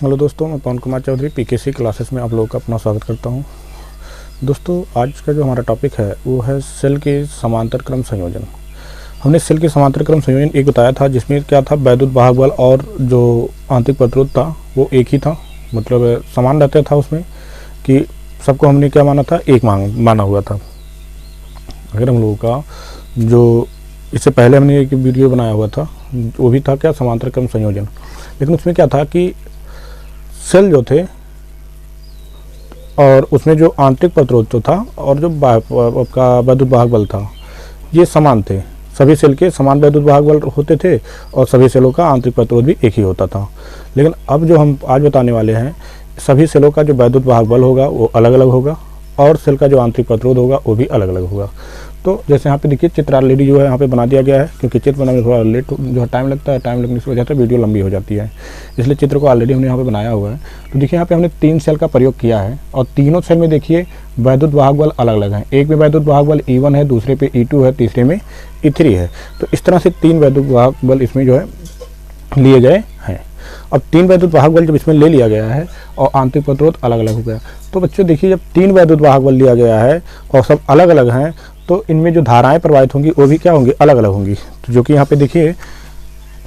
Hello दोस्तों, मैं पवन Kumar Chaudhary PKC classes में आप लोगों का अपना स्वागत करता हूं। दोस्तों, आज का जो हमारा टॉपिक है वो है सेल के समांतर क्रम संयोजन। हमने सेल के समांतर क्रम संयोजन एक बताया था, जिसमें क्या था, वैद्युत वाहक बल और जो आंतरिक प्रतिरोध था वो एक ही था, मतलब समान रहता था उसमें, कि सबको हमने क्या माना था, एक माना हुआ था। अगर हम लोगों का जो इससे पहले हमने एक वीडियो बनाया हुआ था वो भी था क्या, समांतर क्रम संयोजन। लेकिन उसमें क्या था कि सेल जो थे और उसमें जो आंतरिक प्रतिरोध जो था और जो आपका वैद्युत वाहक बल था, ये समान थे। सभी सेल के समान वैद्युत वाहक बल होते थे और सभी सेलों का आंतरिक प्रतिरोध भी एक ही होता था। लेकिन अब जो हम आज बताने वाले हैं, सभी सेलों का जो वैद्युत वाहक बल होगा वो अलग अलग होगा और सेल का जो आंतरिक प्रतिरोध होगा वो भी अलग अलग होगा। तो जैसे यहाँ पे देखिए, चित्र ऑलरेडी जो है यहाँ पे बना दिया गया है, क्योंकि चित्र बनाने में थोड़ा लेट जो है टाइम लगता है, टाइम लगने की वजह से वीडियो लंबी हो जाती है, इसलिए चित्र को ऑलरेडी हमने यहाँ पे बनाया हुआ है। तो देखिए, यहाँ पे हमने 3 सेल का प्रयोग किया है और तीनों सेल में देखिए वैद्युत वाहक बल अलग अलग हैं। एक में वैद्युत वाहक बल E1 है, दूसरे पे E2 है, तीसरे में E3 है। तो इस तरह से 3 वैद्युत वाहक बल इसमें जो है लिए गए हैं। अब 3 वैद्युत वाहक बल जब इसमें ले लिया गया है और आंतरिक प्रतिरोध अलग अलग हो गया, तो बच्चों देखिए, जब 3 वैद्युत वाहक बल लिया गया है और सब अलग अलग हैं, तो इनमें जो धाराएं प्रवाहित होंगी वो भी क्या होंगी, अलग अलग होंगी। तो जो कि यहाँ पे देखिए,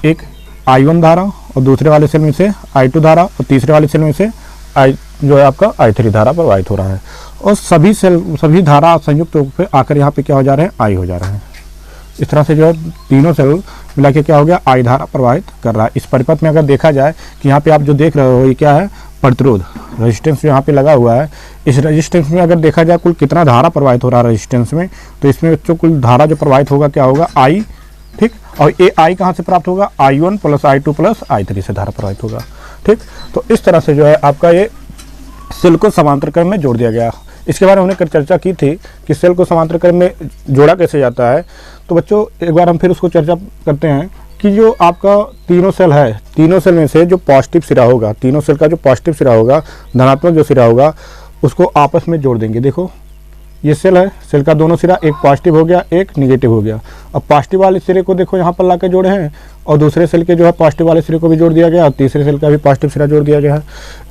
एक I1 धारा और दूसरे वाले सेल में से I2 धारा और तीसरे वाले सेल में से जो है आपका I3 धारा प्रवाहित हो रहा है। और सभी धारा संयुक्त रूप से आकर यहाँ पे क्या हो जा रहे हैं, I हो जा रहे हैं। इस तरह से जो है तीनों सेल मिला के क्या हो गया, I धारा प्रवाहित कर रहा है। इस परिपथ में अगर देखा जाए कि यहाँ पे आप जो देख रहे हो ये क्या है, प्रतिरोध, रेजिस्टेंस जो यहाँ पे लगा हुआ है। इस रेजिस्टेंस में अगर देखा जाए कुल कितना धारा प्रवाहित हो रहा है रेजिस्टेंस में, तो इसमें बच्चों कुल धारा जो प्रवाहित होगा क्या होगा, I, ठीक। और ये I कहाँ से प्राप्त होगा, I1 plus I2 plus I3 से धारा प्रवाहित होगा, ठीक। तो इस तरह से जो है आपका ये सेल को समांतर क्रम में जोड़ दिया गया। इसके बारे में हमने चर्चा की थी कि सेल को समांतर क्रम में जोड़ा कैसे जाता है। तो बच्चों, एक बार हम फिर उसको चर्चा करते हैं कि जो आपका तीनों सेल है, तीनों सेल में से जो पॉजिटिव सिरा होगा, तीनों सेल का जो पॉजिटिव सिरा होगा, धनात्मक जो सिरा होगा, उसको आपस में जोड़ देंगे। देखो, ये सेल है, सेल का दोनों सिरा, एक पॉजिटिव हो गया, एक निगेटिव हो गया। अब पॉजिटिव वाले सिरे को देखो यहाँ पर लाकर जोड़े हैं और दूसरे सेल के जो है पॉजिटिव वाले सिरे को भी जोड़ दिया गया और तीसरे सेल का भी पॉजिटिव सिरा जोड़ दिया गया है।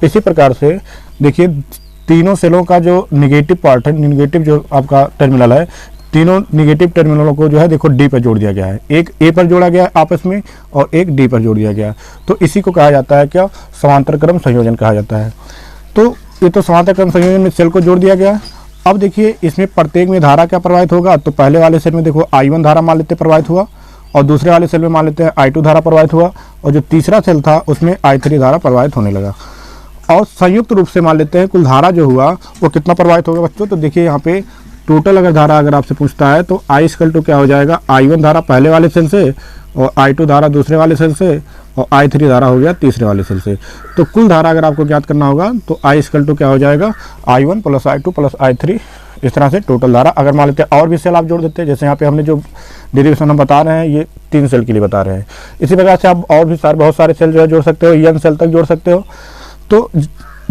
इसी प्रकार से देखिए, तीनों सेलों का जो निगेटिव पार्ट है, निगेटिव जो आपका टर्मिनल है, तीनों निगेटिव टर्मिनलों को जो है देखो डी पर जोड़ दिया गया है। एक ए पर जोड़ा गया है आपस में और एक डी पर जोड़ दिया गया है। तो इसी को कहा जाता है क्या, समांतर क्रम संयोजन कहा जाता है। तो ये तो समांतर क्रम संयोजन में सेल को जोड़ दिया गया। अब देखिए, इसमें प्रत्येक में धारा क्या प्रवाहित होगा। तो पहले वाले सेल में देखो I1 धारा मान लेते प्रवाहित हुआ और दूसरे वाले सेल में मान लेते हैं I2 धारा प्रवाहित हुआ और जो तीसरा सेल था उसमें I3 धारा प्रवाहित होने लगा। और संयुक्त रूप से मान लेते हैं कुल धारा जो हुआ वो कितना प्रवाहित होगा बच्चों। तो देखिए, यहाँ पे टोटल अगर धारा अगर आपसे पूछता है तो I = क्या हो जाएगा, I1 धारा पहले वाले सेल से और I2 धारा दूसरे वाले सेल से और I3 धारा हो गया तीसरे वाले सेल से। तो कुल धारा अगर आपको ज्ञात करना होगा तो I = क्या हो जाएगा, I1 plus I2 plus I3। इस तरह से टोटल धारा अगर मान लेते हैं और भी सेल आप जोड़ देते हैं, जैसे यहाँ पे हमने जो डेरिवेशन हम बता रहे हैं ये 3 सेल के लिए बता रहे हैं। इसी प्रकार से आप और भी बहुत सारे सेल जो है जोड़ सकते हो, N सेल तक जोड़ सकते हो। तो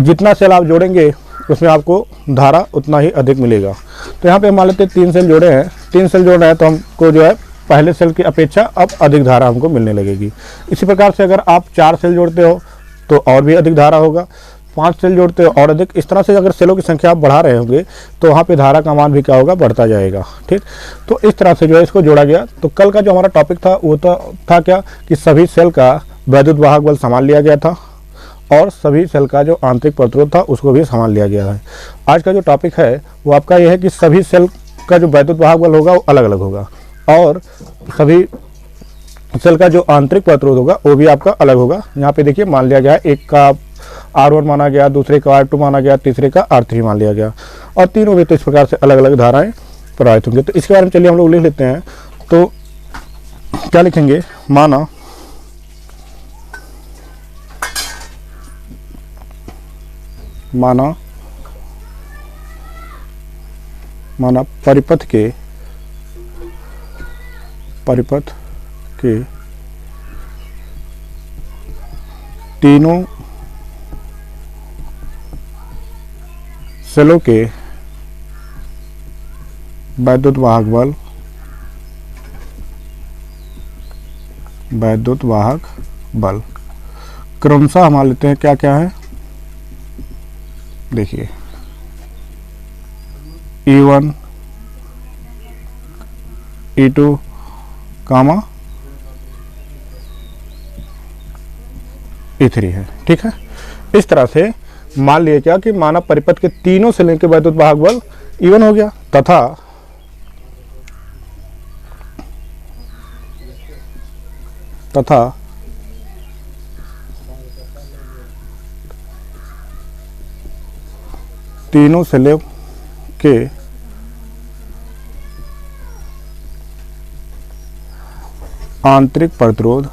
जितना सेल आप जोड़ेंगे उसमें आपको धारा उतना ही अधिक मिलेगा। तो यहाँ पे मान लेते हैं 3 सेल जोड़े हैं, 3 सेल जोड़ रहे हैं तो हमको जो है पहले सेल की अपेक्षा अब अधिक धारा हमको मिलने लगेगी। इसी प्रकार से अगर आप 4 सेल जोड़ते हो तो और भी अधिक धारा होगा, 5 सेल जोड़ते हो और अधिक। इस तरह से अगर सेलों की संख्या आप बढ़ा रहे होंगे तो वहाँ पे धारा का मान भी क्या होगा, बढ़ता जाएगा, ठीक। तो इस तरह से जो है इसको जोड़ा गया। तो कल का जो हमारा टॉपिक था वो था क्या कि सभी सेल का वैद्युत वाहक बल समान लिया गया था और सभी सेल का जो आंतरिक प्रतिरोध था उसको भी समान लिया गया है। आज का जो टॉपिक है वो आपका यह है कि सभी सेल का जो वैद्युत वाहक बल होगा वो अलग अलग होगा और सभी सेल का जो आंतरिक प्रतिरोध होगा वो भी आपका अलग होगा। यहाँ पे देखिए मान लिया गया, एक का R1 माना गया, दूसरे का R2 माना गया, तीसरे का R3 मान लिया गया और तीनों में तो इस प्रकार से अलग अलग धाराएं प्रवाहित होंगी। तो इसके बारे में चलिए हम लोग लिख लेते हैं। तो क्या लिखेंगे, माना परिपथ के तीनों सेलों के वैद्युत वाहक बल क्रमशः मान लेते हैं क्या क्या है, देखिए E1 E2 कामा E3 है। ठीक है, इस तरह से मान लिया क्या कि मानव परिपथ के तीनों सेलों के वैद्युत वाहक बल E1 हो गया तथा तीनों सेलों के आंतरिक प्रतिरोध,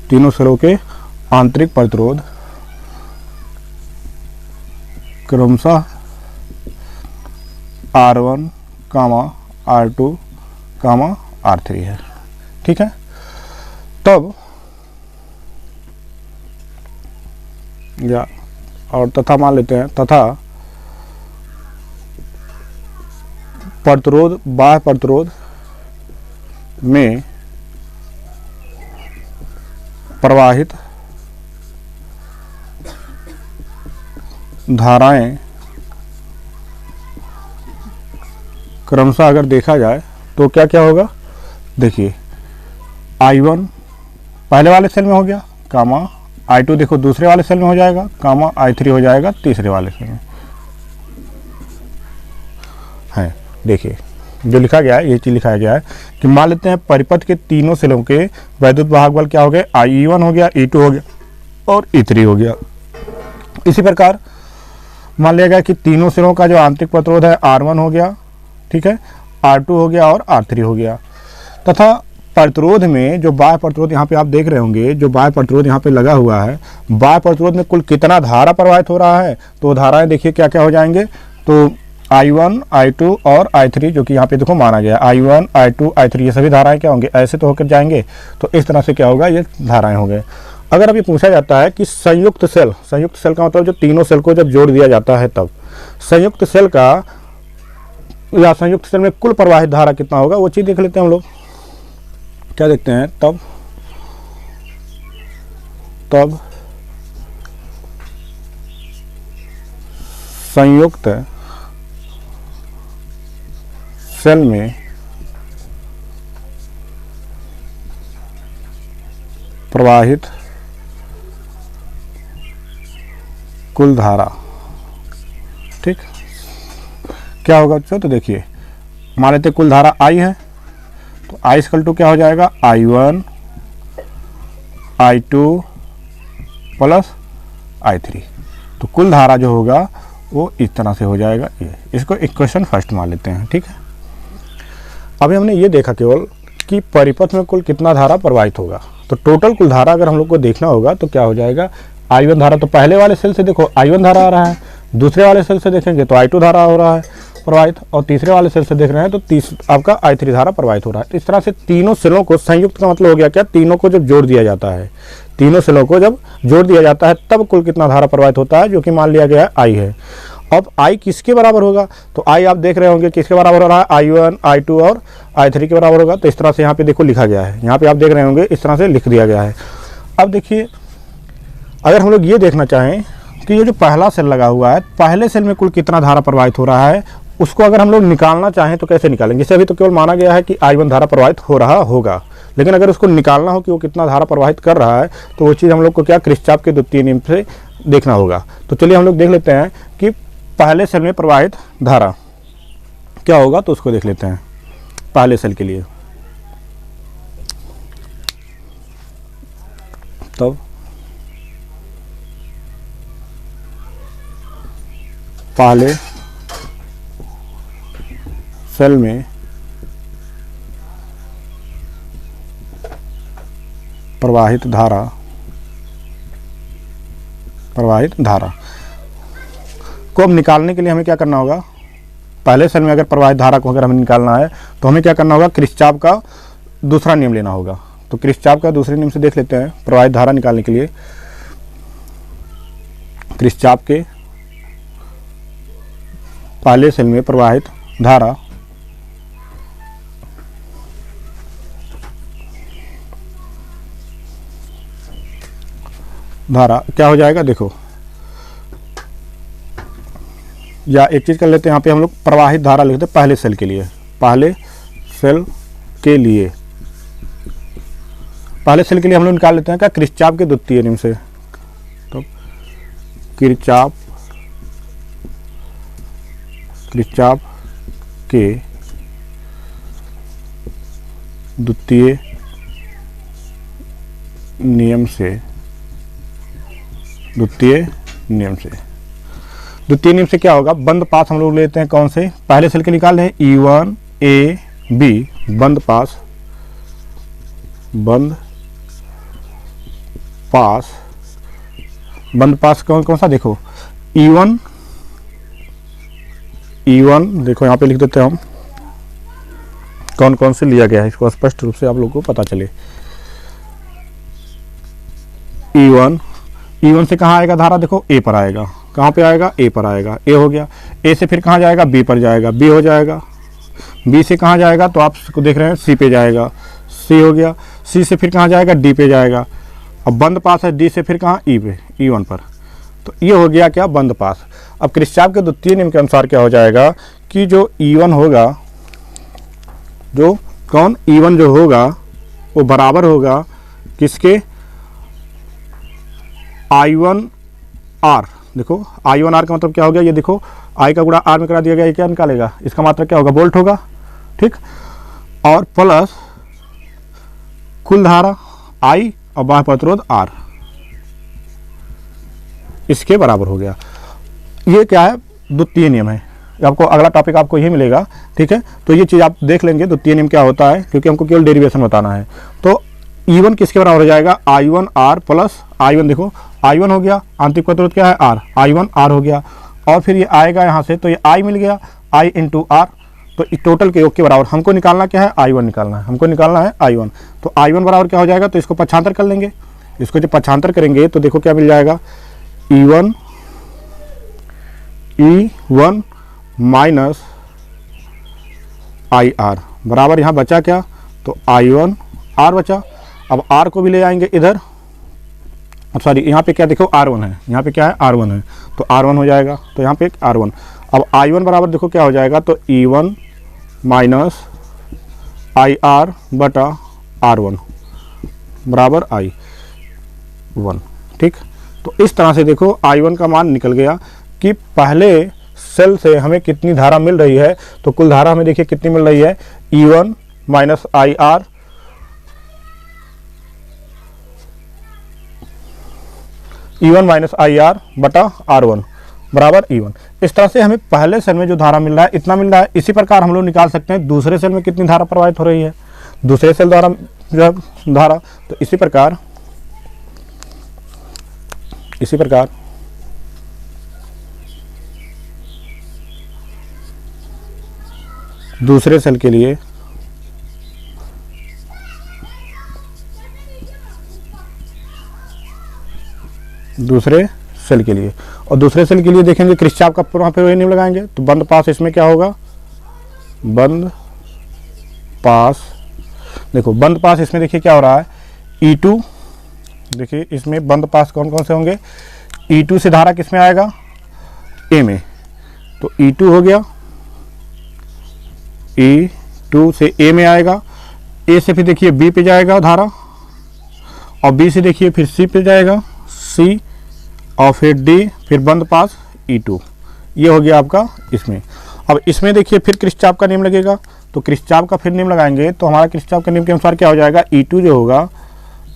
तीनों सेलों के आंतरिक प्रतिरोध क्रमशः R1, R2, R3 है। ठीक है, तब या और तथा मान लेते हैं, तथा प्रतिरोध, बाह्य प्रतिरोध में प्रवाहित धाराएं क्रमशः अगर देखा जाए तो क्या क्या होगा, देखिए I1 पहले वाले सेल में हो गया, कामा I2 देखो दूसरे वाले सेल में हो जाएगा, कामा I3 हो जाएगा तीसरे वाले सेल में है। देखिए जो लिखा गया है, ये चीज लिखा गया है कि मान लेते हैं परिपथ के तीनों सेलों के वैद्युत वाहक बल क्या हो गए, E1 हो गया, E2 हो गया और E3 हो गया। इसी प्रकार मान लिया गया कि तीनों सेलों का जो आंतरिक प्रतिरोध है R1 हो गया, ठीक है, R2 हो गया और R3 हो गया, तथा प्रतिरोध में जो बाह्य प्रतिरोध यहाँ पे आप देख रहे होंगे, जो बाह्य प्रतिरोध यहाँ पे लगा हुआ है, बाह्य प्रतिरोध में कुल कितना धारा प्रवाहित हो रहा है, तो धाराएं देखिए क्या क्या हो जाएंगे, तो I1, I2 और I3 जो कि यहाँ पे देखो माना गया, I1, I2, I3 ये सभी धाराएं क्या होंगे, ऐसे तो होकर जाएंगे। तो इस तरह से क्या होगा, ये धाराएं हो गए। अगर अभी पूछा जाता है कि संयुक्त सेल का मतलब जो तीनों सेल को जब जोड़ दिया जाता है तब संयुक्त सेल का या संयुक्त सेल में कुल प्रवाहित धारा कितना होगा, वो चीज देख लेते हैं हम लोग। क्या देखते हैं, तब संयुक्त सेल में प्रवाहित कुल धारा, ठीक क्या होगा बच्चों, तो देखिए मान लेते कुल धारा I है, तो I इक्वल टू क्या हो जाएगा, I1 I2 प्लस I3। तो कुल धारा जो होगा वो इस तरह से हो जाएगा, ये इसको इक्वेशन फर्स्ट मान लेते हैं। ठीक है, अभी हमने ये देखा केवल कि परिपथ में कुल कितना धारा प्रवाहित होगा, तो टोटल कुल धारा अगर हम लोग को देखना होगा तो क्या हो जाएगा, I1 धारा तो पहले वाले सेल से देखो I1 धारा आ रहा है, दूसरे वाले सेल से देखेंगे तो I2 धारा हो रहा है प्रवाहित, और तीसरे वाले सेल से देख रहे हैं तो आपका I3 धारा प्रवाहित हो रहा है। तो इस तरह से तीनों सेलों को संयुक्त का मतलब हो गया क्या, तीनों को जब जोड़ दिया जाता है, तीनों सेलों को जब जोड़ दिया जाता है तब कुल कितना धारा प्रवाहित होता है, जो कि मान लिया गया है I है। अब I किसके बराबर होगा, तो I आप देख रहे होंगे किसके बराबर हो रहा है, I1, I2 और I3 के बराबर होगा। तो इस तरह से यहाँ पे देखो लिखा गया है, यहाँ पे आप देख रहे होंगे इस तरह से लिख दिया गया है। अब देखिए अगर हम लोग ये देखना चाहें कि ये जो पहला सेल लगा हुआ है, पहले सेल में कुल कितना धारा प्रवाहित हो रहा है, उसको अगर हम लोग निकालना चाहें तो कैसे निकालेंगे। जैसे अभी तो केवल माना गया है कि I1 धारा प्रवाहित हो रहा होगा, लेकिन अगर उसको निकालना हो कि वो कितना धारा प्रवाहित कर रहा है, तो वो चीज़ हम लोग को क्या किरचॉफ के द्वितीय नियम से देखना होगा। तो चलिए हम लोग देख लेते हैं कि पहले सेल में प्रवाहित धारा क्या होगा, तो उसको देख लेते हैं पहले सेल के लिए। तब पहले सेल में प्रवाहित धारा को अब निकालने के लिए हमें क्या करना होगा, पहले सेल में अगर प्रवाहित धारा को अगर हमें निकालना है तो हमें क्या करना होगा, किरचॉफ का दूसरा नियम लेना होगा। तो किरचॉफ का दूसरे नियम से देख लेते हैं प्रवाहित धारा निकालने के लिए। किरचॉफ के पहले सेल में प्रवाहित धारा धारा क्या हो जाएगा देखो, या एक चीज़ कर लेते हैं, यहाँ पे हम लोग प्रवाहित धारा लिखते हैं पहले सेल के लिए। पहले सेल के लिए हम लोग निकाल लेते हैं क्या, किरचॉफ के द्वितीय नियम से। तो किरचॉफ के द्वितीय नियम से क्या होगा, बंद पास हम लोग लेते हैं कौन से, पहले सेल के निकाल रहे हैं E1 A B, बंद पास कौन सा देखो, E1 देखो यहाँ पे लिख देते हैं हम कौन कौन से लिया गया है, इसको स्पष्ट रूप से आप लोगों को पता चले। E1 से कहाँ आएगा धारा, देखो A पर आएगा, कहाँ पे आएगा, A पर आएगा, A हो गया। A से फिर कहाँ जाएगा, B पर जाएगा, B हो जाएगा। B से कहाँ जाएगा, तो आप इसको देख रहे हैं C पे जाएगा, C हो गया। C से फिर कहाँ जाएगा, D पे जाएगा। अब बंद पास है D से फिर कहाँ, E पे, E1 पर। तो ये हो गया क्या, बंद पास। अब किरचॉफ के द्वितीय नियम के अनुसार क्या हो जाएगा कि जो E1 होगा, जो कौन E1 जो होगा वो बराबर होगा किसके, I1R। देखो I1R का मतलब क्या हो गया, ये देखो I का गुणा R में करा दिया गया, ये क्या निकालेगा, इसका मात्रा क्या होगा, वोल्ट होगा, ठीक। और प्लस कुल धारा I और बाह्य प्रतिरोध R, इसके बराबर हो गया। ये क्या है, द्वितीय नियम है। आपको अगला टॉपिक आपको यही मिलेगा, ठीक है। तो ये चीज़ आप देख लेंगे द्वितीय नियम क्या होता है, क्योंकि हमको केवल डेरिवेशन बताना है। तो E1 किसके बराबर हो जाएगा, I1R प्लस I1, देखो I1 हो गया, आंतरिक प्रतिरोध क्या है R, I1R हो गया। और फिर ये आएगा यहाँ से, तो ये I मिल गया, I इंटू R। तो इस टोटल के योग के बराबर हमको निकालना क्या है, I1 निकालना है, हमको निकालना है I1। तो I1 बराबर क्या हो जाएगा, तो इसको पक्षांतर कर लेंगे। इसको जब पक्षांतर करेंगे तो देखो क्या मिल जाएगा, E1 माइनस IR बराबर, यहाँ बचा क्या, तो I1 R बचा। अब R को भी ले आएंगे इधर, अब सॉरी यहाँ पे क्या देखो R1 है, यहाँ पे क्या है R1 है, तो R1 हो जाएगा, तो यहाँ पे R1। अब I1 बराबर देखो क्या हो जाएगा, तो E1 माइनस IR बटा R1 बराबर I1, ठीक। तो इस तरह से देखो I1 का मान निकल गया कि पहले सेल से हमें कितनी धारा मिल रही है। तो कुल धारा हमें देखिए कितनी मिल रही है, E1 minus IR minus IR बटा R1 बराबर E1। इस तरह से हमें पहले सेल में जो धारा मिल रहा है इतना मिल रहा है। इसी प्रकार हम लोग निकाल सकते हैं दूसरे सेल में कितनी धारा प्रवाहित हो रही है, दूसरे सेल द्वारा जो धारा। तो इसी प्रकार दूसरे सेल के लिए और दूसरे सेल के लिए देखेंगे किरचॉफ का वहाँ पे वही नियम लगाएंगे। तो बंद पास इसमें क्या होगा, बंद पास, देखो बंद पास इसमें देखिए क्या हो रहा है, E2, देखिए इसमें बंद पास कौन कौन से होंगे, E2 से धारा किस में आएगा, A में। तो E2 हो गया, E2 से A में आएगा, A से फिर देखिए B पे जाएगा धारा, और B से देखिए फिर C पे जाएगा, C और फिर D, फिर बंद पास E2। ये हो गया आपका इसमें। अब इसमें देखिए फिर किरचॉफ का नियम लगेगा, तो किरचॉफ का फिर नियम लगाएंगे तो हमारा किरचॉफ के नियम के अनुसार क्या हो जाएगा, E2 जो होगा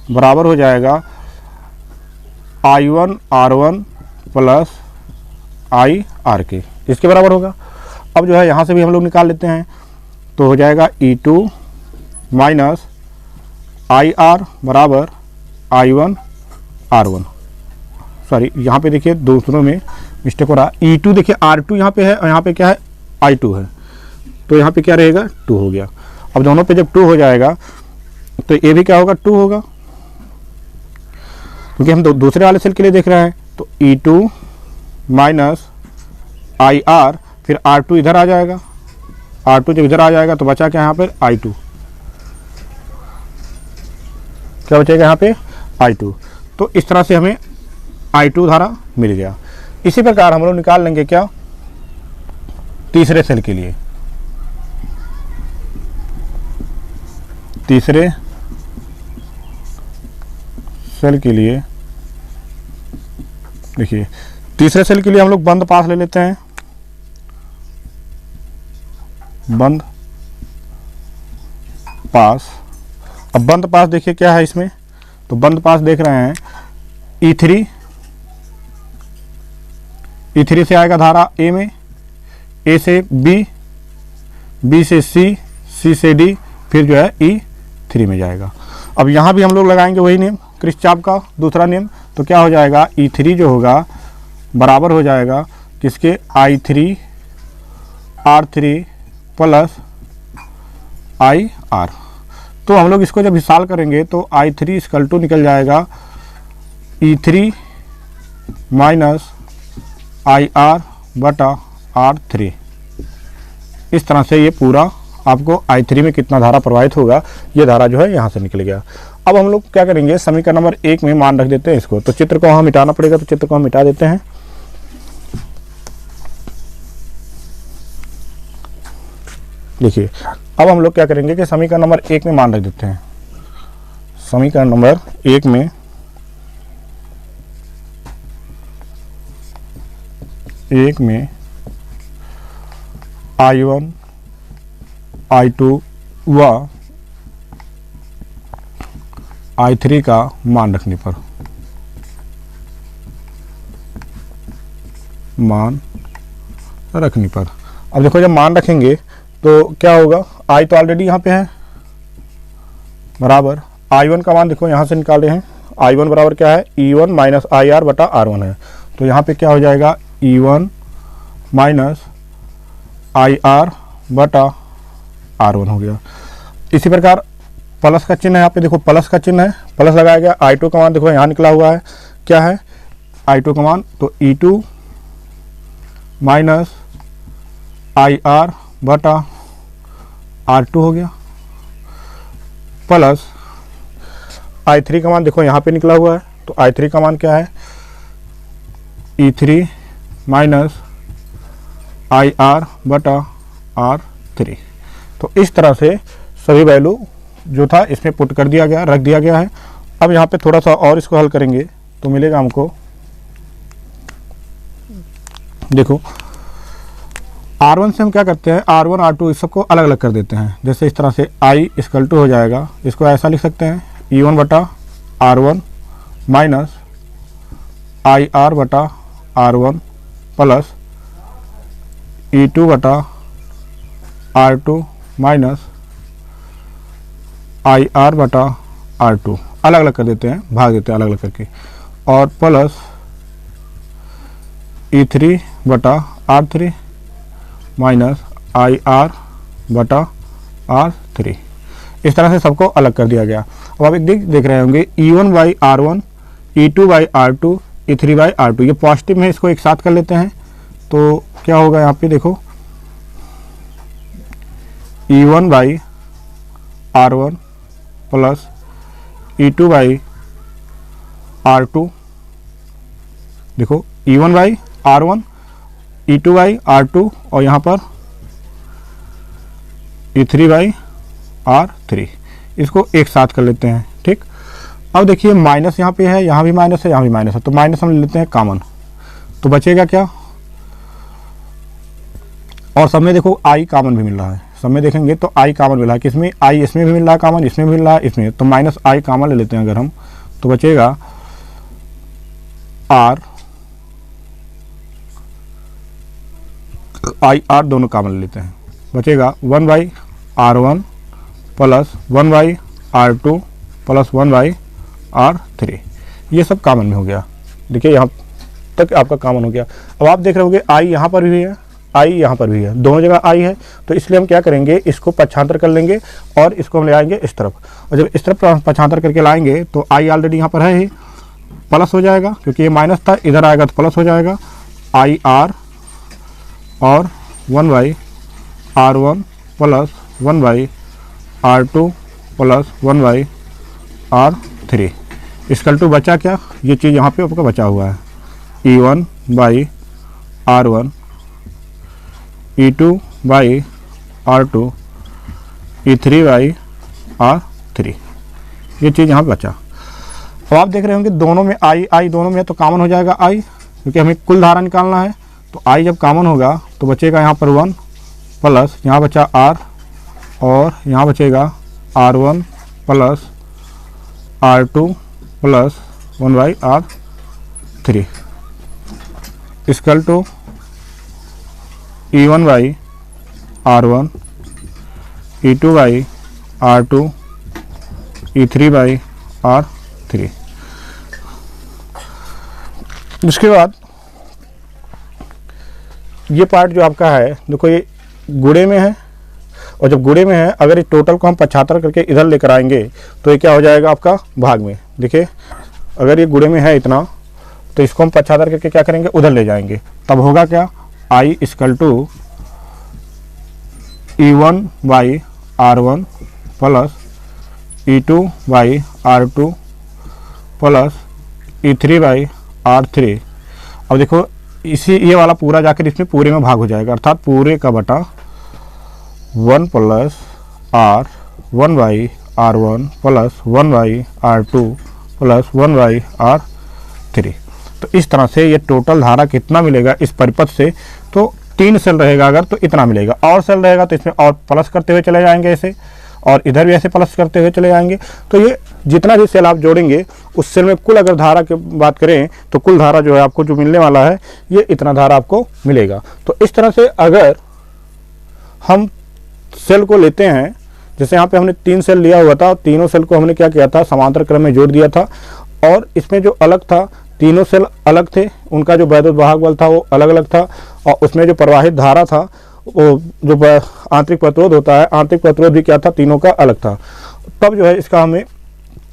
बराबर हो जाएगा I1R1 प्लस IR के, इसके बराबर होगा। अब जो है यहाँ से भी हम लोग निकाल लेते हैं, तो हो जाएगा E2 माइनस IR बराबर I1R1। सॉरी यहाँ पे देखिए दूसरों में मिस्टेक हो रहा है, E2 देखिए R2 यहाँ पे है और यहाँ पे क्या है I2 है, तो यहाँ पे क्या रहेगा 2 हो गया। अब दोनों पे जब 2 हो जाएगा तो ये भी क्या होगा 2 होगा, क्योंकि हम दूसरे वाले सेल के लिए देख रहे हैं। तो E2 माइनस IR, फिर R2 इधर आ जाएगा, R2 जब इधर आ जाएगा तो बचा क्या यहाँ पर I2, क्या बचेगा यहाँ पे I2। तो इस तरह से हमें I2 धारा मिल गया। इसी प्रकार हम लोग निकाल लेंगे क्या, तीसरे सेल के लिए। तीसरे सेल के लिए देखिए, तीसरे सेल के लिए हम लोग बंद पास ले लेते हैं, बंद पास। अब बंद पास देखिए क्या है इसमें, तो बंद पास देख रहे हैं E3, E3 से आएगा धारा A में, A से B, B से C, C से D, फिर जो है E3 में जाएगा। अब यहाँ भी हम लोग लगाएंगे वही नियम, किरचॉफ का दूसरा नियम। तो क्या हो जाएगा, E3 जो होगा बराबर हो जाएगा किसके, I3 R3 प्लस IR। तो हम लोग इसको जब हिसाब करेंगे तो I3 इक्वल टू निकल जाएगा E3 माइनस IR बटा R3। इस तरह से ये पूरा आपको I3 में कितना धारा प्रवाहित होगा, ये धारा जो है यहाँ से निकल गया। अब हम लोग क्या करेंगे, समीकरण नंबर 1 में मान रख देते हैं इसको। तो चित्र को हम मिटाना पड़ेगा, तो चित्र को हम मिटा देते हैं। देखिए, अब हम लोग क्या करेंगे कि समीकरण नंबर 1 में मान रख देते हैं। समीकरण नंबर 1 में I1 I2 व I3 का मान रखने पर, अब देखो जब मान रखेंगे तो क्या होगा, I तो ऑलरेडी यहाँ पे है, बराबर I1 का मान देखो यहाँ से निकाले हैं, I1 बराबर क्या है, E1 माइनस IR बटा R1 है। तो यहाँ पे क्या हो जाएगा, E1 माइनस IR बटा R1 हो गया। इसी प्रकार प्लस का चिन्ह है, यहाँ पे देखो प्लस का चिन्ह है, प्लस लगाया गया। I2 का मान देखो यहाँ निकला हुआ है, क्या है I2 का मान, तो E2 माइनस IR बटा R2 हो गया, प्लस I3 का मान देखो यहाँ पे निकला हुआ है। तो I3 का मान क्या है, E3 माइनस IR बटा R3। तो इस तरह से सभी वैल्यू जो था इसमें पुट कर दिया गया, रख दिया गया है। अब यहाँ पे थोड़ा सा और इसको हल करेंगे तो मिलेगा हमको, देखो R1 से हम क्या करते हैं, R1 R2 इस सबको अलग अलग कर देते हैं। जैसे इस तरह से I इक्वल टू हो जाएगा, इसको ऐसा लिख सकते हैं E1 बटा R1 माइनस IR बटा R1 प्लस E2 बटा R2 माइनस IR बटा R2, अलग अलग कर देते हैं, भाग देते हैं अलग अलग करके, और प्लस E3 बटा R3 माइनस IR बटा R3। इस तरह से सबको अलग कर दिया गया। अब आप एक देख रहे होंगे E1 by R1, E2 by R2, E3 by R2, ये पॉजिटिव में, इसको एक साथ कर लेते हैं तो क्या होगा, यहाँ पे देखो E1 by R1 plus E2 by R2, देखो E1 by R1, E2 by R2 और यहाँ पर E3 बाई R3, इसको एक साथ कर लेते हैं। ठीक, अब देखिए माइनस यहाँ पे है, यहाँ भी माइनस है, यहाँ भी माइनस है, तो माइनस हम ले लेते हैं कॉमन, तो बचेगा क्या, और सब में देखो I कॉमन भी मिल रहा है, सब में देखेंगे तो I कॉमन मिला है, किसमें I, इसमें भी मिल रहा है कॉमन, इसमें भी मिल रहा है, इसमें, तो माइनस I कॉमन ले लेते हैं अगर हम, तो बचेगा IR दोनों कॉमन ले लेते हैं, बचेगा 1 by R1 plus 1 by R2 plus 1 by R3, ये सब कॉमन में हो गया। देखिए यहाँ तक आपका कॉमन हो गया। अब आप देख रहे होंगे I यहाँ पर भी है, I यहाँ पर भी है, दोनों जगह I है, तो इसलिए हम क्या करेंगे, इसको पक्षांतर कर लेंगे और इसको हम ले आएंगे इस तरफ, और जब इस तरफ पक्षांतर करके लाएंगे तो I ऑलरेडी यहाँ पर है ही, प्लस हो जाएगा, क्योंकि ये माइनस था, इधर आएगा तो प्लस हो जाएगा, IR और 1 by R1 plus 1 by R2 plus 1 by R3 equal to बचा क्या, ये चीज़ यहाँ पे आपका बचा हुआ है, E1 by R1, E2 by R2, E3 by R3। ये चीज़ यहाँ बचा। अब आप देख रहे होंगे दोनों में आई दोनों में है तो कॉमन हो जाएगा आई, क्योंकि हमें कुल धारा निकालना है। तो आई जब कॉमन होगा तो बचेगा यहाँ पर 1 प्लस यहाँ बचा R, और यहाँ बचेगा R1 plus R2 plus 1/R3 equal to E1 by R1, E2 by R2, E3 by R3। इसके बाद ये पार्ट जो आपका है, देखो ये गुणे में है, और जब गुणे में है अगर इस टोटल को हम 75 करके इधर लेकर आएंगे तो ये क्या हो जाएगा आपका भाग में। देखिए अगर ये गुणे में है इतना, तो इसको हम 75 करके क्या करेंगे, उधर ले जाएंगे, तब होगा क्या, I equal to E1 by R1 plus E2 by R2 plus E3 by R3। अब देखो ये वाला पूरा जाकर इसमें पूरे में भाग हो जाएगा, अर्थात पूरे का बटा 1 plus R 1 by R1 plus 1 by R2 plus 1 by R3। तो इस तरह से ये टोटल धारा कितना मिलेगा इस परिपथ से, तो 3 सेल रहेगा अगर तो इतना मिलेगा, और सेल रहेगा तो इसमें और प्लस करते हुए चले जाएंगे ऐसे, और इधर भी ऐसे प्लस करते हुए चले जाएंगे। तो ये जितना भी सेल आप जोड़ेंगे उस सेल में कुल अगर धारा की बात करें तो कुल धारा जो है आपको जो मिलने वाला है ये इतना धारा आपको मिलेगा। तो इस तरह से अगर हम सेल को लेते हैं, जैसे यहाँ पे हमने 3 सेल लिया हुआ था, तीनों सेल को हमने क्या किया था, समांतर क्रम में जोड़ दिया था, और इसमें जो अलग था, तीनों सेल अलग थे, उनका जो वैद्युत वाहक बल था वो अलग अलग था, और उसमें जो प्रवाहित धारा था, वो जो आंतरिक प्रतिरोध होता है, आंतरिक प्रतिरोध भी क्या था, तीनों का अलग था। तब जो है इसका हमें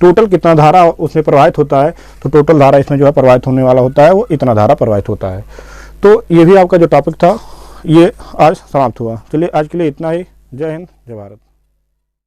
टोटल कितना धारा उसमें प्रवाहित होता है, तो टोटल धारा इसमें जो है प्रवाहित होने वाला होता है वो इतना धारा प्रवाहित होता है। तो ये भी आपका जो टॉपिक था ये आज समाप्त हुआ। चलिए आज के लिए इतना ही। जय हिंद, जय भारत।